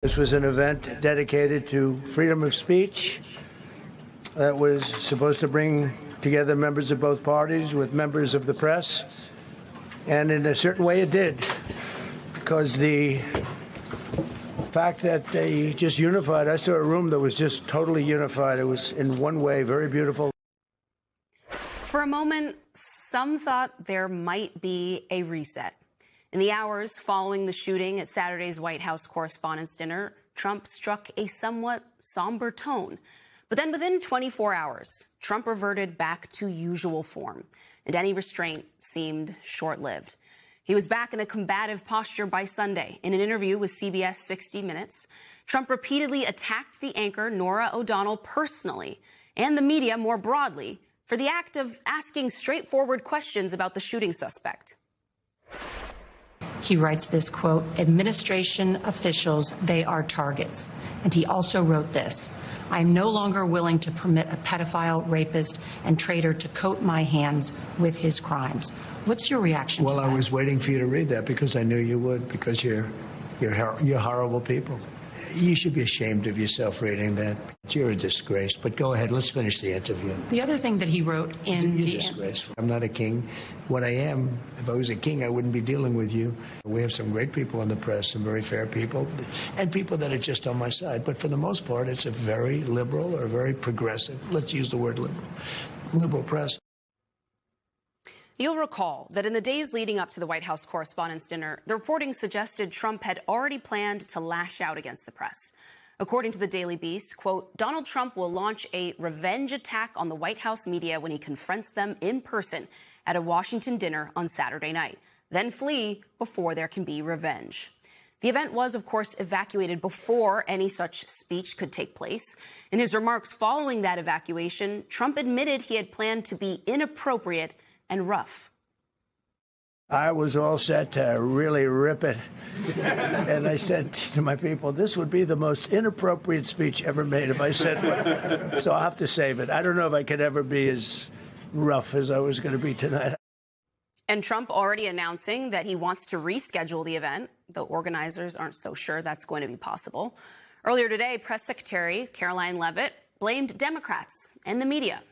This was an event dedicated to freedom of speech that was supposed to bring together members of both parties with members of the press. And in a certain way it did, because the fact that they just unified, I saw a room that was just totally unified. It was in one way very beautiful. For a moment, some thought there might be a reset. In the hours following the shooting at Saturday's White House Correspondents' Dinner, Trump struck a somewhat somber tone. But then within 24 hours, Trump reverted back to usual form, and any restraint seemed short-lived. He was back in a combative posture by Sunday. In an interview with CBS 60 Minutes, Trump repeatedly attacked the anchor Norah O'Donnell personally and the media more broadly for the act of asking straightforward questions about the shooting suspect. He writes this, quote, administration officials, they are targets. And he also wrote this: I am no longer willing to permit a pedophile, rapist, and traitor to coat my hands with his crimes. What's your reaction to that? Well, I was waiting for you to read that because I knew you would, because you're horrible people. You should be ashamed of yourself reading that. You're a disgrace. But go ahead, let's finish the interview. The other thing that he wrote in You're disgraceful. I'm not a king. What I am, if I was a king, I wouldn't be dealing with you. We have some great people in the press, some very fair people, and people that are just on my side. But for the most part, it's a very liberal or very progressive, let's use the word liberal press. You'll recall that in the days leading up to the White House Correspondents' Dinner, the reporting suggested Trump had already planned to lash out against the press. According to the Daily Beast, quote, Donald Trump will launch a revenge attack on the White House media when he confronts them in person at a Washington dinner on Saturday night, then flee before there can be revenge. The event was, of course, evacuated before any such speech could take place. In his remarks following that evacuation, Trump admitted he had planned to be inappropriate and rough. I was all set to really rip it. And I said to my people, this would be the most inappropriate speech ever made if I said one. So I'll have to save it. I don't know if I could ever be as rough as I was going to be tonight. And Trump already announcing that he wants to reschedule the event, though organizers aren't so sure that's going to be possible. Earlier today, Press Secretary Karoline Leavitt blamed Democrats and the media.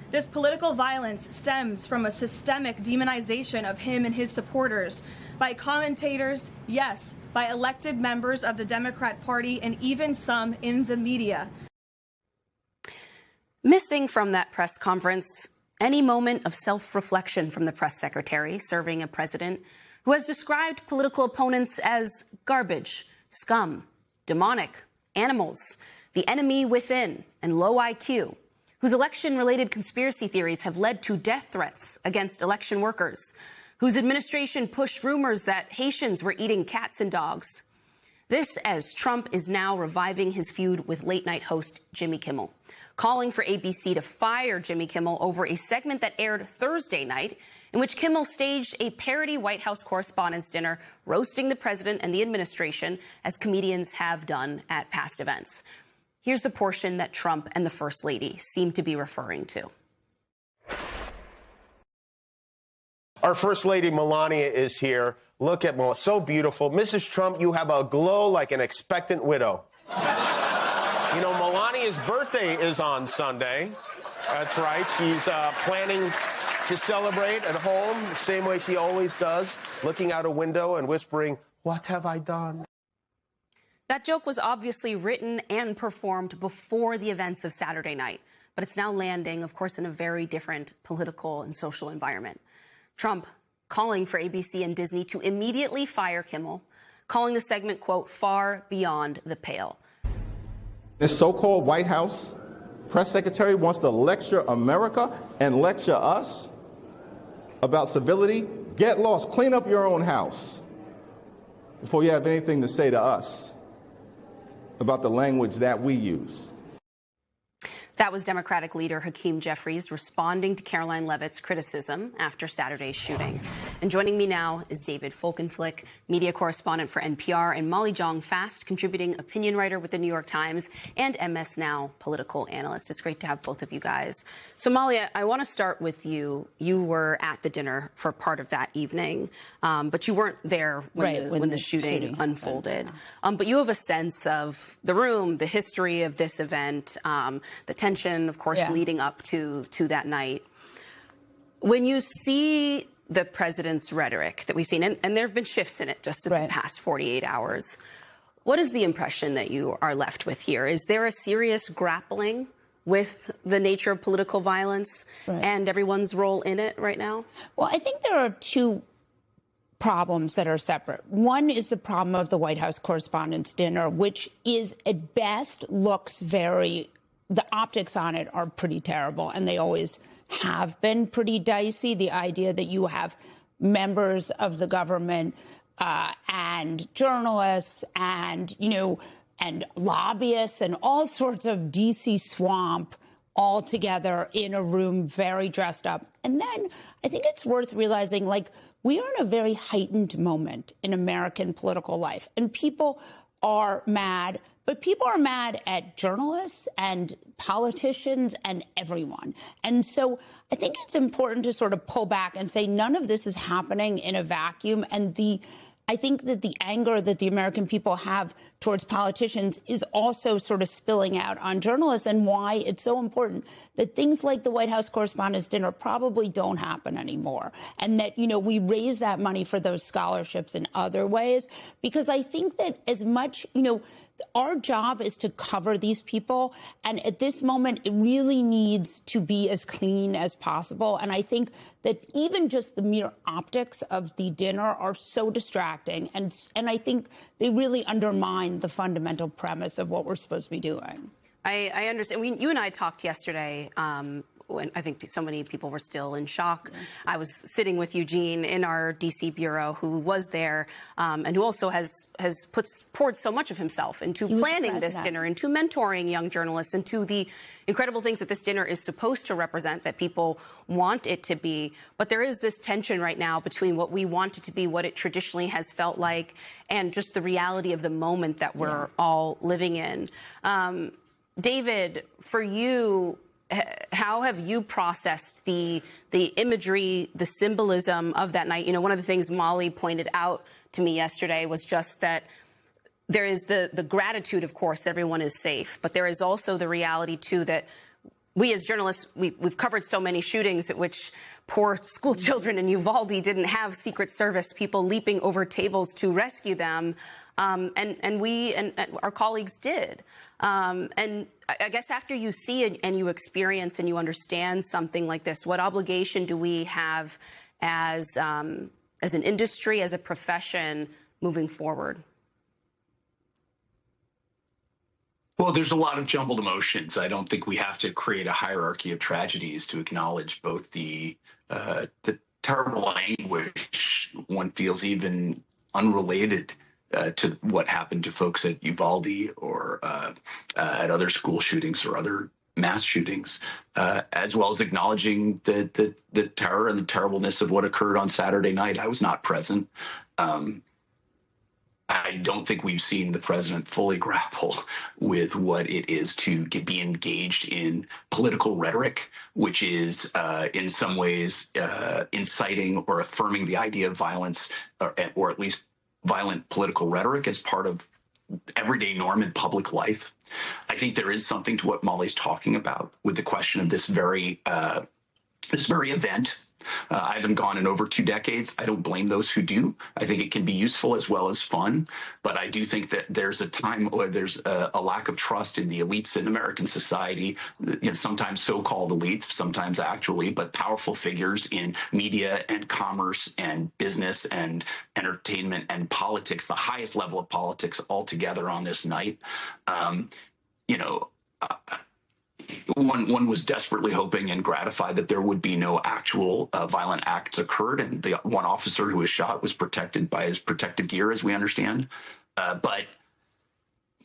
This political violence stems from a systemic demonization of him and his supporters by commentators, yes, by elected members of the Democrat Party, and even some in the media. Missing from that press conference, any moment of self-reflection from the press secretary serving a president who has described political opponents as garbage, scum, demonic, animals, the enemy within, and low IQ, whose election-related conspiracy theories have led to death threats against election workers, whose administration pushed rumors that Haitians were eating cats and dogs. This as Trump is now reviving his feud with late-night host Jimmy Kimmel, calling for ABC to fire Jimmy Kimmel over a segment that aired Thursday night in which Kimmel staged a parody White House Correspondents' Dinner, roasting the president and the administration, as comedians have done at past events. Here's the portion that Trump and the First Lady seem to be referring to. Our First Lady Melania is here. Look at Melania, so beautiful. Mrs. Trump, you have a glow like an expectant widow. You know, Melania's birthday is on Sunday. That's right. She's planning to celebrate at home the same way she always does, looking out a window and whispering, "What have I done?" That joke was obviously written and performed before the events of Saturday night, but it's now landing, of course, in a very different political and social environment. Trump calling for ABC and Disney to immediately fire Kimmel, calling the segment, quote, far beyond the pale. This so-called White House press secretary wants to lecture America and lecture us about civility. Get lost. Clean up your own house before you have anything to say to us about the language that we use. That was Democratic leader Hakeem Jeffries responding to Karoline Leavitt's criticism after Saturday's shooting. And joining me now is David Folkenflik, media correspondent for NPR, and Molly Jong-Fast, contributing opinion writer with the New York Times and MS Now political analyst. It's great to have both of you guys. So, Molly, I want to start with you. You were at the dinner for part of that evening, but you weren't there when the shooting unfolded. But you have a sense of the room, the history of this event, the tension, of course, leading up to that night. When you see the president's rhetoric that we've seen, and there have been shifts in it just in the past 48 hours, what is the impression that you are left with here? Is there a serious grappling with the nature of political violence and everyone's role in it right now? Well, I think there are two problems that are separate. One is the problem of the White House Correspondents' Dinner, which is at best looks the optics on it are pretty terrible, and they always have been pretty dicey. The idea that you have members of the government and journalists and, and lobbyists and all sorts of D.C. swamp all together in a room very dressed up. And then I think it's worth realizing, we are in a very heightened moment in American political life, and people are mad. But people are mad at journalists and politicians and everyone. And so I think it's important to sort of pull back and say none of this is happening in a vacuum. And I think that the anger that the American people have towards politicians is also sort of spilling out on journalists, and why it's so important that things like the White House Correspondents' Dinner probably don't happen anymore. And that, we raise that money for those scholarships in other ways, because I think that as much, our job is to cover these people. And at this moment, it really needs to be as clean as possible. And I think that even just the mere optics of the dinner are so distracting. And I think they really undermine the fundamental premise of what we're supposed to be doing. I understand. You and I talked yesterday when I think so many people were still in shock. I was sitting with Eugene in our D.C. bureau, who was there and who also has poured so much of himself into planning this dinner, into mentoring young journalists, into the incredible things that this dinner is supposed to represent, that people want it to be. But there is this tension right now between what we want it to be, what it traditionally has felt like, and just the reality of the moment that we're all living in. David, for you, how have you processed the imagery, the symbolism of that night? One of the things Molly pointed out to me yesterday was just that there is the gratitude, of course, that everyone is safe, but there is also the reality, too, that we as journalists, we've covered so many shootings at which poor school children in Uvalde didn't have Secret Service people leaping over tables to rescue them. And we and our colleagues did. And I guess after you see it and you experience and you understand something like this, what obligation do we have as an industry, as a profession, moving forward? Well, there's a lot of jumbled emotions. I don't think we have to create a hierarchy of tragedies to acknowledge both the terrible anguish one feels, even unrelated to what happened to folks at Uvalde or at other school shootings or other mass shootings, as well as acknowledging the terror and the terribleness of what occurred on Saturday night. I was not present. I don't think we've seen the president fully grapple with what it is to be engaged in political rhetoric, which is in some ways inciting or affirming the idea of violence, or at least violent political rhetoric as part of everyday norm in public life. I think there is something to what Molly's talking about with the question of this very event. I haven't gone in over 2 decades. I don't blame those who do. I think it can be useful as well as fun. But I do think that there's a time where there's a lack of trust in the elites in American society, sometimes so-called elites, sometimes actually, but powerful figures in media and commerce and business and entertainment and politics, the highest level of politics all together on this night. One was desperately hoping and gratified that there would be no actual violent acts occurred, and the one officer who was shot was protected by his protective gear, as we understand. But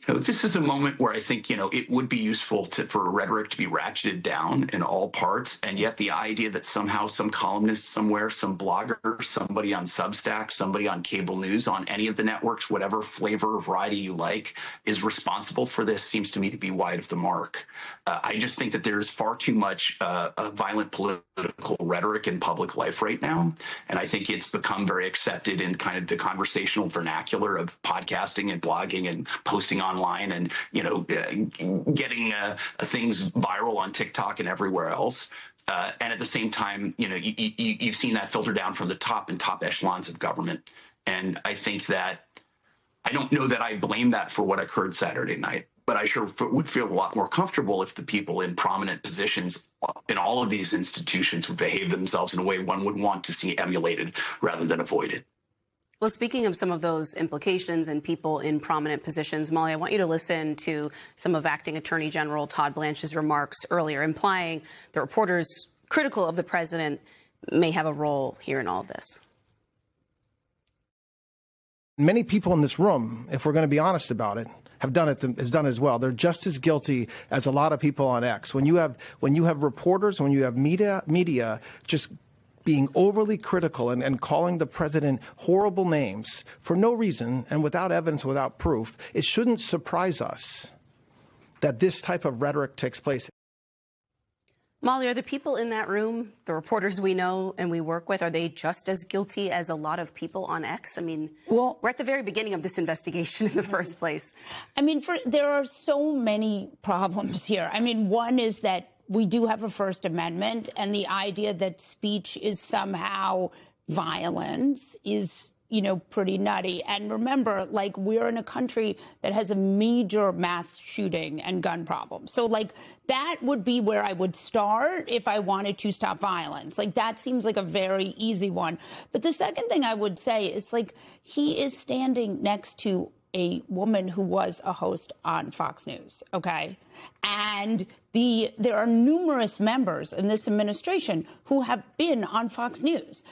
This is a moment where I think, it would be useful for rhetoric to be ratcheted down in all parts. And yet the idea that somehow some columnist somewhere, some blogger, somebody on Substack, somebody on cable news, on any of the networks, whatever flavor or variety you like, is responsible for this seems to me to be wide of the mark. I just think that there's far too much violent political rhetoric in public life right now. And I think it's become very accepted in kind of the conversational vernacular of podcasting and blogging and posting online and, getting things viral on TikTok and everywhere else. And at the same time, you've seen that filter down from the top and top echelons of government. And I think that I don't know that I blame that for what occurred Saturday night, but I sure would feel a lot more comfortable if the people in prominent positions in all of these institutions would behave themselves in a way one would want to see emulated rather than avoided. Well, speaking of some of those implications and people in prominent positions, Molly, I want you to listen to some of Acting Attorney General Todd Blanche's remarks earlier, implying the reporters critical of the president may have a role here in all of this. Many people in this room, if we're going to be honest about it, have done it as well. They're just as guilty as a lot of people on X. When you have reporters, when you have media just being overly critical and calling the president horrible names for no reason and without evidence, without proof, it shouldn't surprise us that this type of rhetoric takes place. Molly, are the people in that room, the reporters we know and we work with, are they just as guilty as a lot of people on X? I mean, we're at the very beginning of this investigation in the first place. I mean, there are so many problems here. I mean, one is that we do have a First Amendment, and the idea that speech is somehow violence is, pretty nutty. And remember, we're in a country that has a major mass shooting and gun problem. So, that would be where I would start if I wanted to stop violence. That seems like a very easy one. But the second thing I would say is, he is standing next to a woman who was a host on Fox News, okay? And there are numerous members in this administration who have been on Fox News.